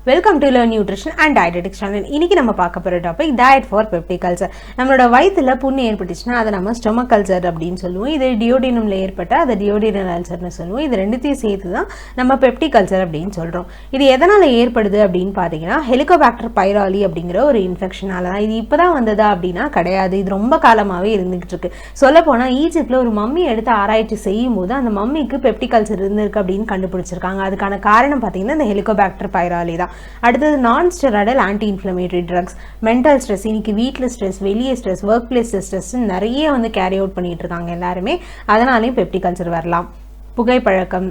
Welcome to Learn Nutrition and Dietetics channel. இன்னைக்கு நம்ம பார்க்க போற topic diet for peptic ulcer. நம்மளோட வயித்துல புண்ணு ஏற்பட்டுச்சுனா அத நம்ம stomach ulcer அப்படினு சொல்லுவோம். இது duodenumல ஏற்பட்டா அத duodenal ulcerனு சொல்லுவோம். இது ரெண்டுத்தையும் சேர்த்து தான் நம்ம peptic ulcer அப்படினு சொல்றோம். இது எதனால ஏற்படுது அப்படினு பாத்தீங்கன்னா Helicobacter pylori அப்படிங்கற ஒரு இன்ஃபெக்ஷனால தான். இது இப்பதான் வந்ததா அப்படினா கிடையாது. இது ரொம்ப காலமாவே இருந்துகிட்டு இருக்கு. சொல்லப்போனா ஈஜிப்ட்ல ஒரு மம்மி எடுத்து ஆராய்ச்சி செய்யும்போது அந்த மம்மிக்கு peptic ulcer இருந்திருக்கு அப்படினு கண்டுபிடிச்சிருக்காங்க. அதுக்கான காரணம் பாத்தீங்கன்னா இந்த Helicobacter pylori தான். அடுத்தது non steroidal anti inflammatory drugs, mental stress, இன்னைக்கு வீட்டில் ஸ்ட்ரெஸ், வெளியே ஸ்ட்ரெஸ், ஒர்க் பிளேஸ் ஸ்ட்ரெஸ் நிறைய வந்து கேரி அவுட் பண்ணிட்டு இருக்காங்க எல்லாருமே. அதனாலையும் பெப்டிக் அல்சர் வரலாம். புகைப்பழக்கம்,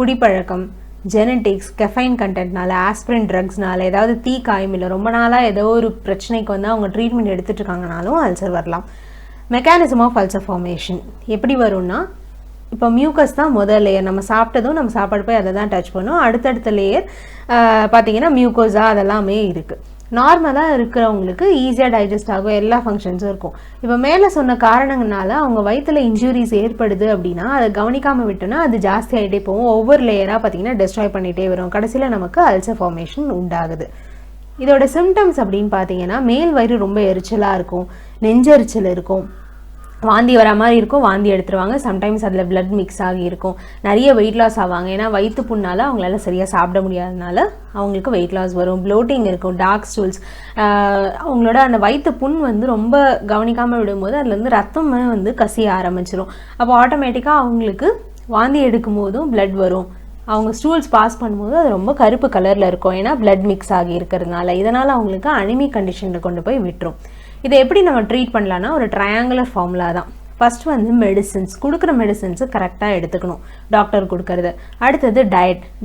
குடிப்பழக்கம், ஜெனட்டிக்ஸ், கெஃபைன் கண்டென்ட்னால, ஆஸ்பிரின் ட்ரக்ஸ்னால, ஏதாவது தீ காயம் இல்லை ரொம்ப நாளாக ஏதோ ஒரு பிரச்சனைக்கு வந்து அவங்க ட்ரீட்மெண்ட் எடுத்துட்டு இருக்காங்கனாலும் அல்சர் வரலாம். மெக்கானிசம் ஆஃப் அல்சர் ஃபார்மேஷன் எப்படி வரும்னா, இப்போ மியூக்கஸ் தான் முதல் லேயர். நம்ம சாப்பிட்டதும் நம்ம சாப்பாடு போய் அதை தான் டச் பண்ணும். அடுத்தடுத்த லேயர் பார்த்தீங்கன்னா மியூக்கோஸா அதெல்லாமே இருக்குது. நார்மலாக இருக்கிறவங்களுக்கு ஈஸியாக டைஜஸ்ட் ஆகும், எல்லா ஃபங்க்ஷன்ஸும் இருக்கும். இப்போ மேலே சொன்ன காரணங்களால அவங்க வயிற்றில் இன்ஜுரிஸ் ஏற்படுது அப்படின்னா அதை கவனிக்காமல் விட்டோன்னா அது ஜாஸ்தி ஆகிட்டே போகும். ஒவ்வொரு லேயராக பார்த்தீங்கன்னா டெஸ்ட்ராய் பண்ணிகிட்டே வரும். கடைசியில் நமக்கு அல்சர் ஃபார்மேஷன் உண்டாகுது. இதோட சிம்டம்ஸ் அப்படின்னு பார்த்தீங்கன்னா மேல் வயிறு ரொம்ப எரிச்சலாக இருக்கும், நெஞ்செரிச்சல் இருக்கும், வாந்தி வர மாதிரி இருக்கும், வாந்தி எடுத்துருவாங்க. சம்டைம்ஸ் அதில் பிளட் மிக்ஸ் ஆகி இருக்கும். நிறைய வெயிட் லாஸ் ஆவாங்க. ஏன்னா வயிற்று புண்ணால் அவங்களால சரியாக சாப்பிட முடியாதனால அவங்களுக்கு வெயிட் லாஸ் வரும். ப்ளோட்டிங் இருக்கும், டார்க் ஸ்டூல்ஸ். அவங்களோட அந்த வயிற்று புண் வந்து ரொம்ப கவனிக்காமல் விடும்போது அதுலேருந்து ரத்தமே வந்து கசிய ஆரம்பிச்சிடும். அப்போ ஆட்டோமேட்டிக்காக அவங்களுக்கு வாந்தி எடுக்கும் போதும் பிளட் வரும். அவங்க ஸ்டூல்ஸ் பாஸ் பண்ணும்போது அது ரொம்ப கருப்பு கலரில் இருக்கும். ஏன்னா பிளட் மிக்ஸ் ஆகி இருக்கிறதுனால. இதனால் அவங்களுக்கு அனிமிக் கண்டிஷனில் கொண்டு போய் விட்டுரும். இதை எப்படி நம்ம ட்ரீட் பண்ணலான்னா ஒரு ட்ரையாங்குலர் ஃபார்முலா தான். ஃபர்ஸ்ட் வந்து மெடிசின்ஸ், கொடுக்குற மெடிசின்ஸு கரெக்டாக எடுத்துக்கணும், டாக்டர் கொடுக்கறது. அடுத்தது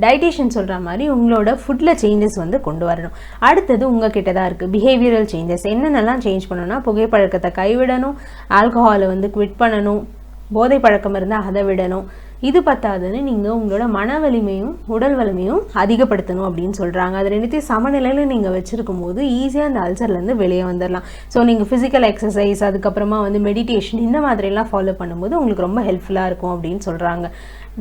டயட்டீஷியன் சொல்கிற மாதிரி உங்களோட ஃபுட்டில் சேஞ்சஸ் வந்து கொண்டு வரணும். அடுத்தது உங்ககிட்ட தான் இருக்குது பிஹேவியரல் சேஞ்சஸ். என்னென்னலாம் சேஞ்ச் பண்ணணும்னா புகைப்பழக்கத்தை கைவிடணும், ஆல்கஹாலை வந்து குவிட் பண்ணணும், போதை பழக்கம் இருந்தால் அதை விடணும். இது பத்தாதுன்னு நீங்கள் உங்களோட மன வலிமையும் உடல் வலிமையும் அதிகப்படுத்தணும் அப்படின்னு சொல்கிறாங்க. அது ரெண்டுத்தையும் சமநிலையில் நீங்கள் வச்சுருக்கும் போது ஈஸியாக அந்த அல்சர்லேருந்து வெளியே வந்துடலாம். ஸோ நீங்கள் ஃபிசிக்கல் எக்ஸசைஸ், அதுக்கப்புறமா வந்து மெடிடேஷன் இந்த மாதிரிலாம் ஃபாலோ பண்ணும்போது உங்களுக்கு ரொம்ப ஹெல்ப்ஃபுல்லாக இருக்கும் அப்படின்னு சொல்கிறாங்க.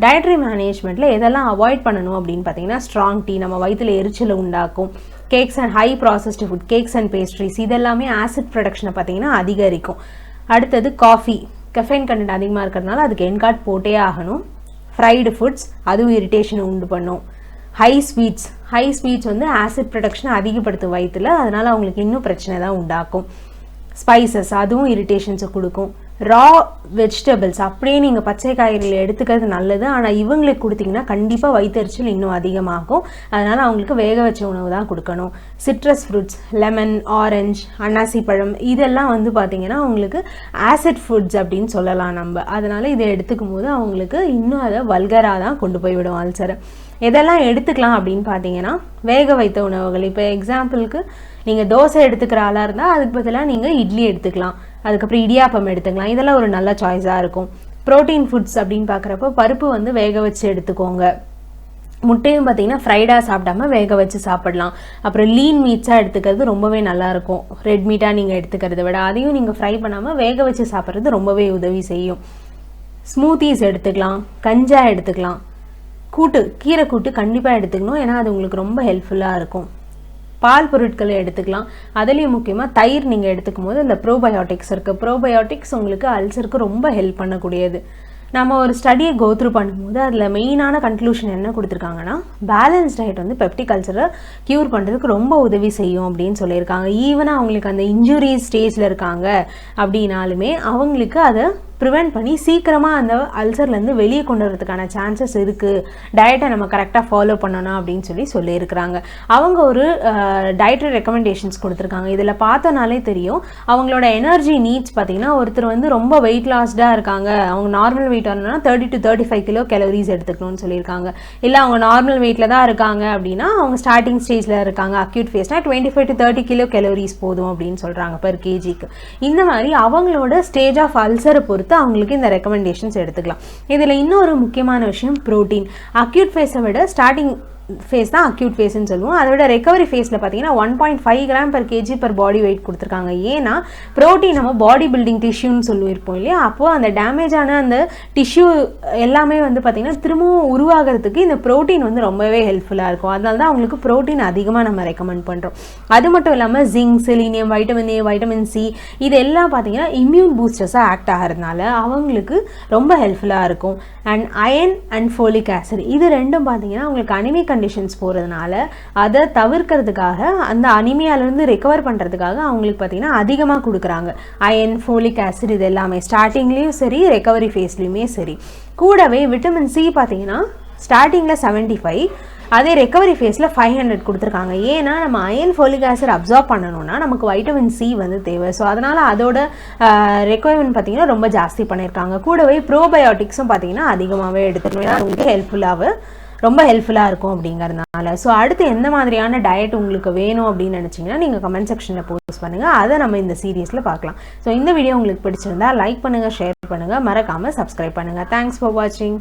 டயட்ரி மேனேஜ்மெண்ட்டில் எதெல்லாம் அவாய்ட் பண்ணணும் அப்படின்னு பார்த்தீங்கன்னா ஸ்ட்ராங் டீ நம்ம வயிற்றில் எரிச்சலை உண்டாக்கும். Cakes and high processed food, cakes and pastries இதெல்லாமே ஆசிட் ப்ரொடக்ஷனை பார்த்தீங்கன்னா அதிகரிக்கும். அடுத்தது காஃபி, கெஃபைன் கண்டென்ட் அதிகமாக இருக்கிறதுனால அதுக்கு என்கார்ட் போட்டே ஆகணும். ஃப்ரைடு ஃபுட்ஸ் அதுவும் இரிட்டேஷனை உண்டு பண்ணும். ஹை ஸ்வீட்ஸ் வந்து ஆசிட் ப்ரொடக்ஷனை அதிகப்படுத்தும் வயிற்றில், அதனால் அவங்களுக்கு இன்னும் பிரச்சனை தான் உண்டாக்கும். ஸ்பைசஸ் அதுவும் இரிட்டேஷன்ஸை கொடுக்கும். ரா வெஜிடபிள்ஸ் அப்படியே நீங்கள் பச்சை காய்கறிகளை எடுத்துக்கிறது நல்லது. ஆனால் இவங்களுக்கு கொடுத்தீங்கன்னா கண்டிப்பாக வயிற்றெரிச்சல் இன்னும் அதிகமாகும். அதனால் அவங்களுக்கு வேக வச்ச உணவு தான் கொடுக்கணும். சிட்ரஸ் ஃப்ரூட்ஸ், லெமன், ஆரஞ்சு, அன்னாசி பழம் இதெல்லாம் வந்து பார்த்திங்கன்னா அவங்களுக்கு ஆசிட் ஃபுட்ஸ் அப்படின்னு சொல்லலாம் நம்ம. அதனால் இதை எடுத்துக்கும் போது அவங்களுக்கு இன்னும் அதை வல்கராக தான் கொண்டு போய் விடும் அல்சரை. எதெல்லாம் எடுத்துக்கலாம் அப்படின்னு பார்த்தீங்கன்னா வேக வைத்த உணவுகள். இப்போ எக்ஸாம்பிளுக்கு நீங்கள் தோசை எடுத்துக்கிற ஆளாக இருந்தால் அதுக்கு பதிலாக நீங்கள் இட்லி எடுத்துக்கலாம், அதுக்கப்புறம் இடியாப்பம் எடுத்துக்கலாம். இதெல்லாம் ஒரு நல்ல சாய்ஸாக இருக்கும். ப்ரோட்டீன் ஃபுட்ஸ் அப்படின்னு பார்க்குறப்போ பருப்பு வந்து வேக வச்சு எடுத்துக்கோங்க. முட்டையும் பார்த்தீங்கன்னா ஃப்ரைடாக சாப்பிடாம வேக வச்சு சாப்பிடலாம். அப்புறம் லீன் மீட்ஸாக எடுத்துக்கிறது ரொம்பவே நல்லாயிருக்கும். ரெட் மீட்டாக நீங்கள் எடுத்துக்கிறத விட அதையும் நீங்கள் ஃப்ரை பண்ணாமல் வேக வச்சு சாப்பிட்றது ரொம்பவே உதவி செய்யும். ஸ்மூத்திஸ் எடுத்துக்கலாம், கஞ்சா எடுத்துக்கலாம், கீரை கூட்டு கண்டிப்பாக எடுத்துக்கணும். ஏன்னா அது உங்களுக்கு ரொம்ப ஹெல்ப்ஃபுல்லாக இருக்கும். பால் பொருட்களை எடுத்துக்கலாம். அதுலேயும் முக்கியமாக தயிர் நீங்கள் எடுத்துக்கும் போது இந்த ப்ரோபயோட்டிக்ஸ் இருக்குது. ப்ரோபயோட்டிக்ஸ் உங்களுக்கு அல்சருக்கு ரொம்ப ஹெல்ப் பண்ணக்கூடியது. நம்ம ஒரு ஸ்டடியை கோத்ரூ பண்ணும்போது அதில் மெயினான கன்க்ளூஷன் என்ன கொடுத்துருக்காங்கன்னா பேலன்ஸ் டயட் வந்து பெப்டிக் அல்சரை க்யூர் பண்ணுறதுக்கு ரொம்ப உதவி செய்யும் அப்படின்னு சொல்லியிருக்காங்க. ஈவனாக அவங்களுக்கு அந்த இன்ஜுரி ஸ்டேஜில் இருக்காங்க அப்படின்னாலுமே அவங்களுக்கு அதை ப்ரிவெண்ட் பண்ணி சீக்கிரமாக அந்த அல்சர்லேருந்து வெளியே கொண்டு வரதுக்கான சான்சஸ் இருக்குது. டயட்டை நம்ம கரெக்டாக ஃபாலோ பண்ணணும் அப்படின்னு சொல்லியிருக்கிறாங்க. அவங்க ஒரு டயட்ரி ரெக்கமெண்டேஷன்ஸ் கொடுத்துருக்காங்க. இதில் பார்த்தோன்னாலே தெரியும் அவங்களோட எனர்ஜி நீட்ஸ் பார்த்திங்கன்னா ஒருத்தர் வந்து ரொம்ப வெயிட் லாஸ்டாக இருக்காங்க, அவங்க நார்மல் வெயிட் வரணும்னா 30 to 35 கிலோ கேலரிஸ் எடுத்துக்கணும்னு சொல்லியிருக்காங்க. இல்லை அவங்க நார்மல் வெயிட்டில் தான் இருக்காங்க அப்படின்னா அவங்க ஸ்டார்டிங் ஸ்டேஜில் இருக்காங்க, அக்யூட் ஃபேஸ்னால் 25 to 30 கிலோ கேலரிஸ் போதும் அப்படின்னு சொல்கிறாங்க பெர் கேஜிக்கு. இந்த மாதிரி அவங்களோட ஸ்டேஜ் ஆஃப் அல்சரை பொறுத்து அவங்களுக்கு இந்த ரெக்கமெண்டேஷன்ஸ் எடுத்துக்கலாம். இதில் இன்னொரு முக்கியமான விஷயம் ப்ரோட்டீன். அக்யூட் ஃபேஸை விட ஸ்டார்டிங் ஃபேஸ் தான் அக்யூட் ஃபேஸ்ன்னு சொல்லுவோம். அதோட ரெக்கவரி ஃபேஸில் பார்த்தீங்கன்னா 1.5 gram per kg per body weight கொடுத்துருக்காங்க. ஏன்னா ப்ரோட்டீன் நம்ம பாடி பில்டிங் டிஷ்யூன்னு சொல்லியிருப்போம் இல்லையா, அப்போது அந்த டேமேஜான அந்த டிஷ்யூ எல்லாமே வந்து பார்த்திங்கன்னா திரும்பவும் உருவாகிறதுக்கு இந்த ப்ரோட்டீன் வந்து ரொம்பவே ஹெல்ப்ஃபுல்லாக இருக்கும். அதனால தான் அவங்களுக்கு ப்ரோட்டீன் அதிகமாக நம்ம ரெக்கமெண்ட் பண்ணுறோம். அது மட்டும் இல்லாமல் zinc, selenium, vitamin A, vitamin C இதெல்லாம் பார்த்திங்கன்னா இம்யூன் பூஸ்டர்ஸாக ஆக்ட் ஆகிறதுனால அவங்களுக்கு ரொம்ப ஹெல்ப்ஃபுல்லாக இருக்கும். And iron and folic acid இது ரெண்டும் பார்த்திங்கன்னா அவங்களுக்கு அனிமிக் கண்டிஷன்ஸ் போகிறதுனால அதை தவிர்க்கிறதுக்காக அந்த அனிமியாலேருந்து ரெக்கவர் பண்ணுறதுக்காக அவங்களுக்கு பார்த்திங்கன்னா அதிகமாக கொடுக்குறாங்க. அயன், ஃபோலிக் ஆசிட் இது எல்லாமே ஸ்டார்டிங்லேயும் சரி ரெக்கவரி ஃபேஸ்லேயுமே சரி. கூடவே விட்டமின் சி பார்த்திங்கன்னா ஸ்டார்டிங்கில் 75, அதே ரெக்கவரி ஃபேஸில் 500 கொடுத்துருக்காங்க. ஏன்னா நம்ம அயன், ஃபோலிக் ஆசிட் அப்சார்ப் பண்ணணும்னா நமக்கு வைட்டமின் சி வந்து தேவை. ஸோ அதனால் அதோட ரெக்குவயர்மெண்ட் பார்த்திங்கன்னா ரொம்ப ஜாஸ்தி பண்ணியிருக்காங்க. கூடவே ப்ரோபயோட்டிக்ஸும் பார்த்திங்கன்னா அதிகமாகவே எடுத்துக்கணும். ஏன்னா உங்களுக்கு ரொம்ப ஹெல்ப்ஃபுல்லாக இருக்கும் அப்படிங்கிறதுனால. ஸோ அடுத்து எந்த மாதிரியான டயட் உங்களுக்கு வேணும் அப்படின்னு நினச்சிங்கன்னா நீங்கள் கமெண்ட் செக்ஷனில் போஸ்ட் பண்ணுங்கள். அதை நம்ம இந்த சீரீஸில் பார்க்கலாம். ஸோ இந்த வீடியோ உங்களுக்கு பிடிச்சிருந்தா லைக் பண்ணுங்கள், ஷேர் பண்ணுங்கள், மறக்காமல் சப்ஸ்கிரைப் பண்ணுங்கள். தேங்க்ஸ் ஃபார் வாட்சிங்.